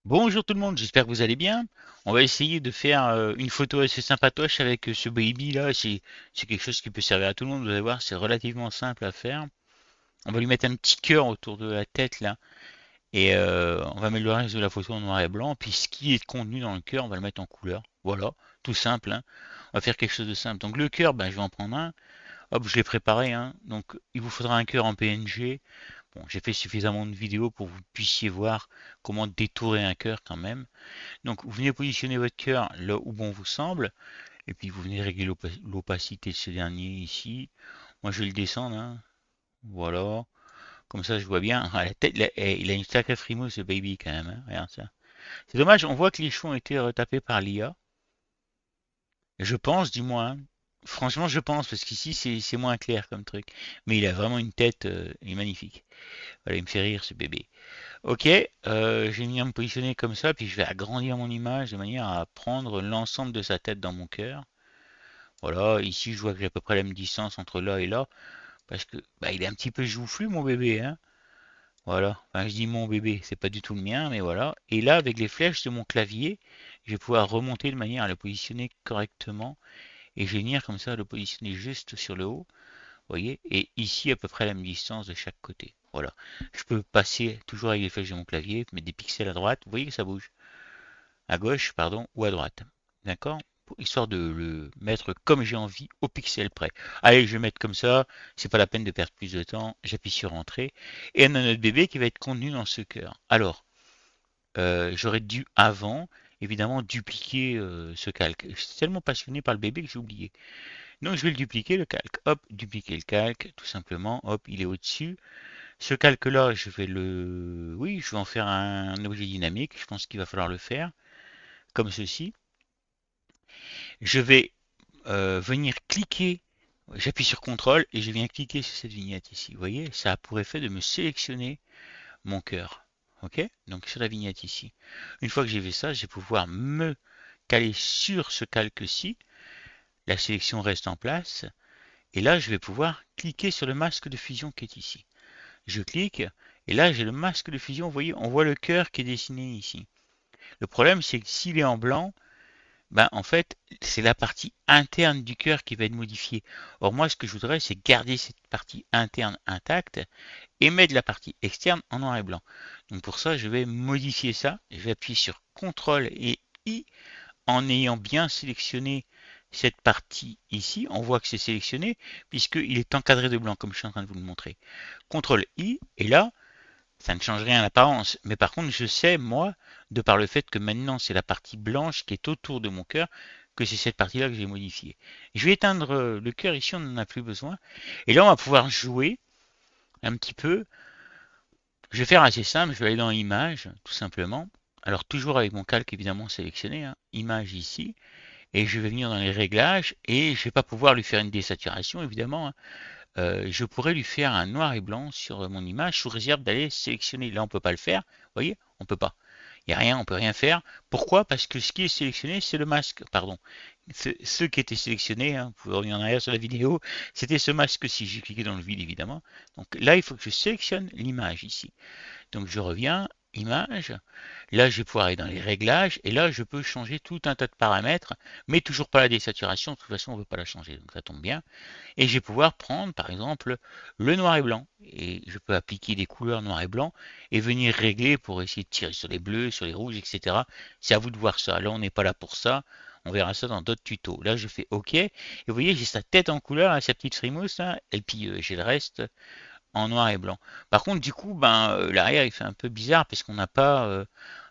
Bonjour tout le monde, j'espère que vous allez bien. On va essayer de faire une photo assez sympatoche avec ce baby là. C'est quelque chose qui peut servir à tout le monde. Vous allez voir, c'est relativement simple à faire. On va lui mettre un petit cœur autour de la tête là. Et on va mettre le reste de la photo en noir et blanc. Puis ce qui est contenu dans le cœur, on va le mettre en couleur. Voilà, tout simple, hein. On va faire quelque chose de simple. Donc le cœur, ben, je vais en prendre un. Hop, je l'ai préparé, hein. Donc il vous faudra un cœur en PNG. Bon, j'ai fait suffisamment de vidéos pour que vous puissiez voir comment détourer un cœur quand même. Donc vous venez positionner votre cœur là où bon vous semble, et puis vous venez régler l'opacité de ce dernier ici. Moi je vais le descendre, hein. Voilà, comme ça je vois bien. Ah, la tête, il a une sacrée frimousse ce baby quand même, hein. Regarde ça. C'est dommage, on voit que les cheveux ont été retapés par l'IA. Je pense, dis-moi, hein. Franchement je pense, parce qu'ici c'est moins clair comme truc. Mais il a vraiment une tête, il est magnifique. Voilà, il me fait rire ce bébé. Ok, je vais venir me positionner comme ça, puis je vais agrandir mon image de manière à prendre l'ensemble de sa tête dans mon cœur. Voilà, ici je vois que j'ai à peu près la même distance entre là et là, parce que bah, il est un petit peu joufflu mon bébé, hein. Voilà, enfin je dis mon bébé, c'est pas du tout le mien, mais voilà. Et là, avec les flèches de mon clavier, je vais pouvoir remonter de manière à le positionner correctement, et je vais venir comme ça le positionner juste sur le haut, vous voyez, et ici à peu près la même distance de chaque côté. Voilà. Je peux passer toujours avec les flèches de mon clavier, mettre des pixels à droite, vous voyez que ça bouge. À gauche, pardon, ou à droite. D'accord? Histoire de le mettre comme j'ai envie au pixel près. Allez, je vais mettre comme ça, c'est pas la peine de perdre plus de temps, j'appuie sur entrée, et on a notre bébé qui va être contenu dans ce cœur. Alors, j'aurais dû avant, évidemment, dupliquer ce calque. Je suis tellement passionné par le bébé que j'ai oublié. Donc je vais le dupliquer, le calque. Hop, dupliquer le calque, tout simplement. Hop, il est au-dessus. Ce calque-là, je vais le... Oui, je vais en faire un objet dynamique. Je pense qu'il va falloir le faire, comme ceci. Je vais venir cliquer, j'appuie sur CTRL et je viens cliquer sur cette vignette ici. Vous voyez, ça a pour effet de me sélectionner mon cœur. Ok? Donc sur la vignette ici. Une fois que j'ai fait ça, je vais pouvoir me caler sur ce calque-ci. La sélection reste en place. Et là, je vais pouvoir cliquer sur le masque de fusion qui est ici. Je clique et là, j'ai le masque de fusion. Vous voyez, on voit le cœur qui est dessiné ici. Le problème, c'est que s'il est en blanc, ben, en fait, c'est la partie interne du cœur qui va être modifiée. Or, moi, ce que je voudrais, c'est garder cette partie interne intacte et mettre la partie externe en noir et blanc. Donc, pour ça, je vais modifier ça. Je vais appuyer sur CTRL et I en ayant bien sélectionné cette partie ici. On voit que c'est sélectionné puisqu'il est encadré de blanc, comme je suis en train de vous le montrer. CTRL I, et là, ça ne change rien à l'apparence. Mais par contre, je sais, moi, de par le fait que maintenant c'est la partie blanche qui est autour de mon cœur, que c'est cette partie-là que j'ai modifiée. Je vais éteindre le cœur ici, on n'en a plus besoin. Et là, on va pouvoir jouer un petit peu. Je vais faire assez simple, je vais aller dans Images, tout simplement. Alors toujours avec mon calque évidemment sélectionné, hein, Image ici. Et je vais venir dans les réglages et je ne vais pas pouvoir lui faire une désaturation évidemment, hein. Je pourrais lui faire un noir et blanc sur mon image sous réserve d'aller sélectionner. Là, on ne peut pas le faire. Vous voyez, on ne peut pas. Il n'y a rien, on ne peut rien faire. Pourquoi? Parce que ce qui est sélectionné, c'est le masque. Pardon. Ce qui était sélectionné, hein, vous pouvez revenir en arrière sur la vidéo, c'était ce masque-ci. J'ai cliqué dans le vide, évidemment. Donc là, il faut que je sélectionne l'image ici. Donc je reviens, image. Là, je vais pouvoir aller dans les réglages et là, je peux changer tout un tas de paramètres, mais toujours pas la désaturation. De toute façon, on ne veut pas la changer, donc ça tombe bien. Et je vais pouvoir prendre par exemple le noir et blanc. Et je peux appliquer des couleurs noir et blanc et venir régler pour essayer de tirer sur les bleus, sur les rouges, etc. C'est à vous de voir ça. Là, on n'est pas là pour ça. On verra ça dans d'autres tutos. Là, je fais OK. Et vous voyez, j'ai sa tête en couleur, hein, sa petite frimousse, hein, et puis j'ai le reste en noir et blanc. Par contre, du coup, ben, l'arrière, il fait un peu bizarre parce qu'on n'a pas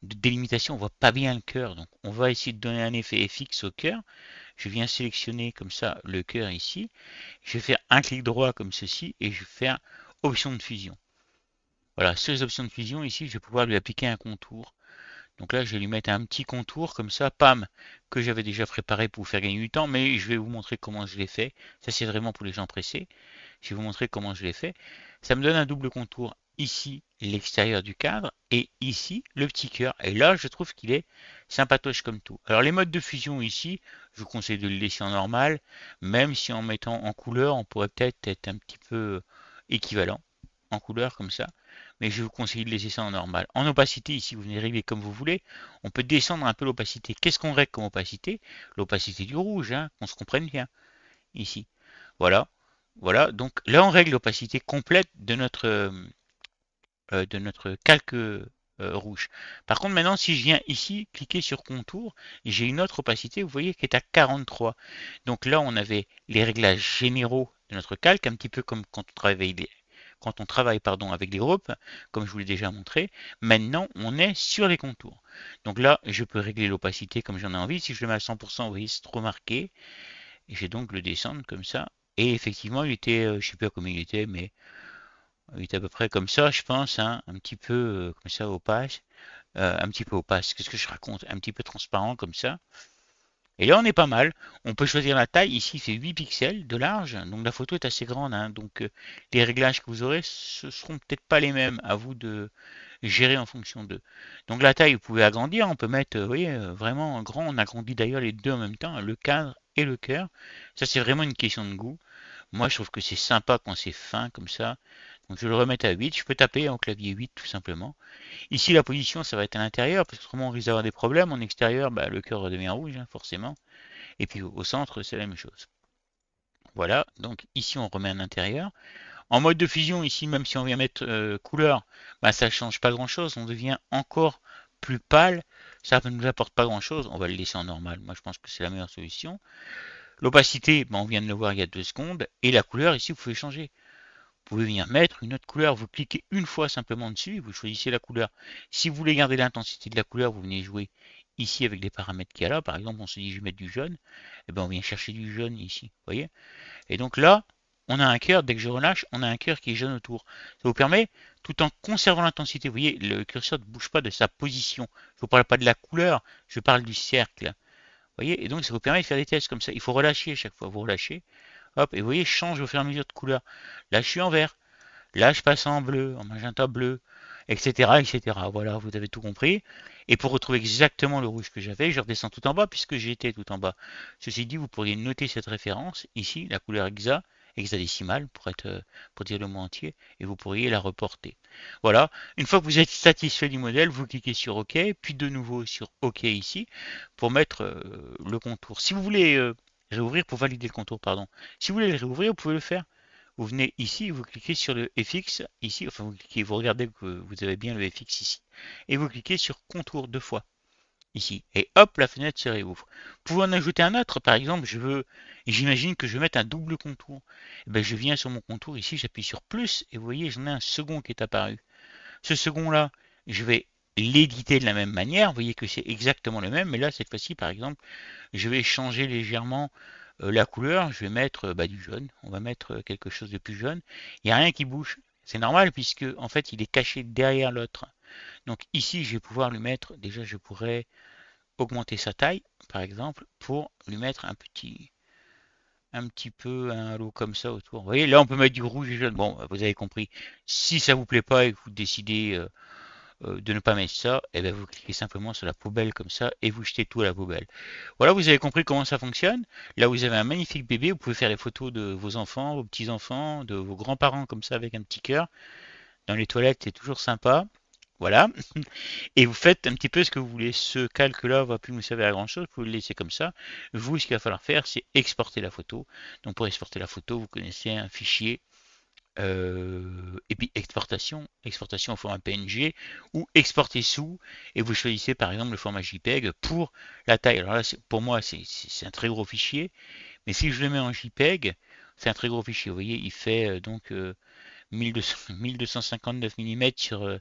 de délimitation. On voit pas bien le cœur. Donc, on va essayer de donner un effet FX au cœur. Je viens sélectionner comme ça le cœur ici. Je vais faire un clic droit comme ceci et je vais faire option de fusion. Voilà, sur les options de fusion ici, je vais pouvoir lui appliquer un contour. Donc là, je vais lui mettre un petit contour comme ça, pam, que j'avais déjà préparé pour vous faire gagner du temps, mais je vais vous montrer comment je l'ai fait. Ça, c'est vraiment pour les gens pressés. Je vais vous montrer comment je l'ai fait. Ça me donne un double contour ici, l'extérieur du cadre, et ici, le petit cœur. Et là, je trouve qu'il est sympatoche comme tout. Alors, les modes de fusion ici, je vous conseille de le laisser en normal, même si en mettant en couleur, on pourrait peut-être être un petit peu équivalent en couleur comme ça. mais je vous conseille de laisser ça en normal. En opacité, ici, vous venez régler comme vous voulez. On peut descendre un peu l'opacité. Qu'est-ce qu'on règle comme opacité? L'opacité du rouge, hein, qu'on se comprenne bien, ici. Voilà. Voilà. Donc là, on règle l'opacité complète de notre calque rouge. Par contre, maintenant, si je viens ici, cliquer sur contour, j'ai une autre opacité, vous voyez, qui est à 43. Donc là, on avait les réglages généraux de notre calque, un petit peu comme quand on travaille pardon, avec les groupes, comme je vous l'ai déjà montré. Maintenant, on est sur les contours. Donc là, je peux régler l'opacité comme j'en ai envie. Si je le mets à 100%, vous voyez, c'est trop marqué. Et je vais donc le descendre comme ça. Et effectivement, il était, je ne sais pas combien il était, mais il était à peu près comme ça, je pense, hein, un petit peu comme ça, opaque. Un petit peu opaque, qu'est-ce que je raconte? Un petit peu transparent comme ça. Et là, on est pas mal. On peut choisir la taille. Ici, il fait 8 pixels de large. Donc la photo est assez grande, hein. Donc les réglages que vous aurez, ce seront peut-être pas les mêmes. À vous de gérer en fonction d'eux. Donc la taille, vous pouvez agrandir. On peut mettre, vous voyez, vraiment grand. On agrandit d'ailleurs les deux en même temps, hein, le cadre et le cœur. Ça, c'est vraiment une question de goût. Moi, je trouve que c'est sympa quand c'est fin comme ça. Donc je vais le remettre à 8. Je peux taper en clavier 8 tout simplement. Ici, la position, ça va être à l'intérieur, parce qu'autrement, on risque d'avoir des problèmes. En extérieur, bah, le cœur redevient rouge, hein, forcément. Et puis au centre, c'est la même chose. Voilà, donc ici, on remet à l'intérieur. En mode de fusion, ici, même si on vient mettre couleur, bah, ça ne change pas grand-chose. On devient encore plus pâle. Ça ne nous apporte pas grand-chose. On va le laisser en normal. Moi, je pense que c'est la meilleure solution. L'opacité, bah, on vient de le voir il y a 2 secondes. Et la couleur, ici, vous pouvez changer. Vous pouvez venir mettre une autre couleur, vous cliquez une fois simplement dessus, et vous choisissez la couleur. Si vous voulez garder l'intensité de la couleur, vous venez jouer ici avec les paramètres qu'il y a là. Par exemple, on se dit je vais mettre du jaune, et ben on vient chercher du jaune ici, vous voyez. Et donc là, on a un cœur, dès que je relâche, on a un cœur qui est jaune autour. Ça vous permet, tout en conservant l'intensité, vous voyez, le curseur ne bouge pas de sa position. Je ne vous parle pas de la couleur, je parle du cercle. Vous voyez, et donc ça vous permet de faire des tests comme ça. Il faut relâcher chaque fois, vous relâchez, hop, et vous voyez, je change au fur et à mesure de couleur. Là, je suis en vert. Là, je passe en bleu, en magenta bleu, etc., etc. Voilà, vous avez tout compris. Et pour retrouver exactement le rouge que j'avais, je redescends tout en bas puisque j'étais tout en bas. Ceci dit, vous pourriez noter cette référence ici, la couleur hexadécimale pour dire le mot entier, et vous pourriez la reporter. Voilà. Une fois que vous êtes satisfait du modèle, vous cliquez sur OK, puis de nouveau sur OK ici pour mettre le contour. Si vous voulez réouvrir, pour valider le contour, pardon. Si vous voulez le réouvrir, vous pouvez le faire. Vous venez ici, vous cliquez sur le FX ici, enfin vous cliquez, vous regardez que vous avez bien le FX ici, et vous cliquez sur contour 2 fois ici, et hop, la fenêtre se réouvre. Vous pouvez en ajouter un autre, par exemple, j'imagine que je vais mettre un double contour. Et ben, je viens sur mon contour ici, j'appuie sur plus, et vous voyez, j'en ai un second qui est apparu. Ce second-là, je vais l'éditer de la même manière, vous voyez que c'est exactement le même, mais là, cette fois-ci, par exemple, je vais changer légèrement la couleur, je vais mettre bah, du jaune. On va mettre quelque chose de plus jaune. Il n'y a rien qui bouge. C'est normal puisque en fait il est caché derrière l'autre. Donc ici je vais pouvoir lui mettre, déjà je pourrais augmenter sa taille par exemple pour lui mettre un petit peu un halo comme ça autour. Vous voyez là on peut mettre du rouge et jaune. Bon vous avez compris. Si ça vous plaît pas et que vous décidez de ne pas mettre ça, et bien vous cliquez simplement sur la poubelle comme ça et vous jetez tout à la poubelle. Voilà, vous avez compris comment ça fonctionne. Là, vous avez un magnifique bébé. Vous pouvez faire les photos de vos enfants, vos petits-enfants, de vos grands-parents comme ça avec un petit cœur. Dans les toilettes, c'est toujours sympa. Voilà. Et vous faites un petit peu ce que vous voulez. Ce calque-là va plus nous servir à grand-chose. Vous pouvez le laisser comme ça. Vous, ce qu'il va falloir faire, c'est exporter la photo. Donc, pour exporter la photo, vous connaissez un fichier et puis exportation au format PNG ou exporter sous, et vous choisissez par exemple le format JPEG pour la taille. Alors là, pour moi, c'est un très gros fichier, mais si je le mets en JPEG, c'est un très gros fichier. Vous voyez, il fait donc 1259 mm sur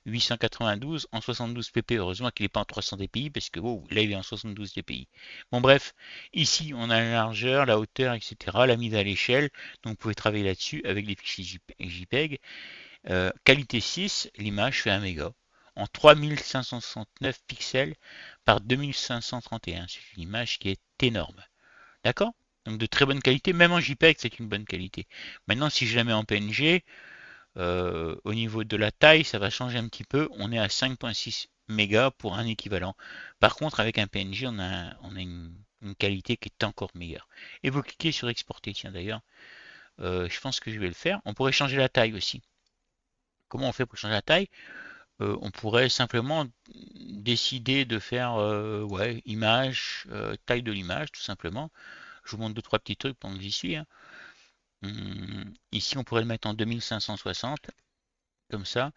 892 en 72 pp. Heureusement qu'il n'est pas en 300 dpi parce que wow, là il est en 72 dpi. Bon bref, ici on a la largeur, la hauteur, etc. La mise à l'échelle. Donc vous pouvez travailler là-dessus avec des fichiers JPEG. Qualité 6, l'image fait 1 méga en 3569 pixels par 2531. C'est une image qui est énorme. D'accord? Donc de très bonne qualité, même en JPEG c'est une bonne qualité. Maintenant si je la mets en PNG, au niveau de la taille, ça va changer un petit peu. On est à 5.6 mégas pour un équivalent. Par contre, avec un PNG, on a une qualité qui est encore meilleure. Et vous cliquez sur exporter. Tiens, d'ailleurs, je pense que je vais le faire. On pourrait changer la taille aussi. Comment on fait pour changer la taille? On pourrait simplement décider de faire ouais, image, taille de l'image, tout simplement. Je vous montre deux, trois petits trucs pendant que j'y suis, hein. Ici, on pourrait le mettre en 2560, comme ça.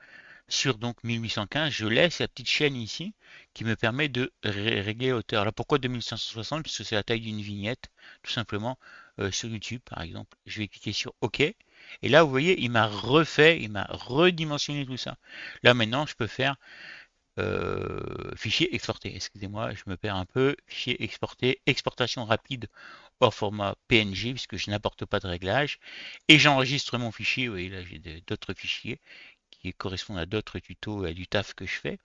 Sur donc 1815, je laisse la petite chaîne ici qui me permet de régler la hauteur. Alors pourquoi 2560? Puisque c'est la taille d'une vignette, tout simplement, sur YouTube par exemple. Je vais cliquer sur OK. Et là, vous voyez, il m'a refait, il m'a redimensionné tout ça. Là maintenant, je peux faire fichier exporté. Excusez-moi, je me perds un peu. Fichier exporté, exportation rapide hors format PNG, puisque je n'apporte pas de réglage. Et j'enregistre mon fichier. Vous voyez, là, j'ai d'autres fichiers qui correspondent à d'autres tutos et à du taf que je fais.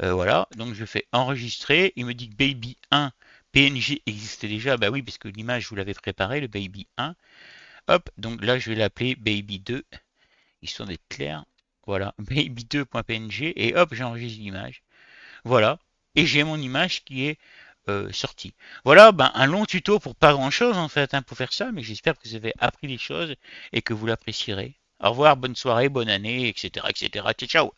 Voilà, donc je fais enregistrer. Il me dit que Baby 1 PNG existait déjà. Bah oui, parce que l'image, vous l'avez préparé, le Baby 1. Hop, donc là, je vais l'appeler Baby 2, histoire d'être clair. Voilà, baby2.png, et hop, j'enregistre l'image. Voilà, et j'ai mon image qui est sortie. Voilà, ben, un long tuto pour pas grand chose en fait, hein, pour faire ça, mais j'espère que vous avez appris des choses et que vous l'apprécierez. Au revoir, bonne soirée, bonne année, etc., etc. Ciao, ciao.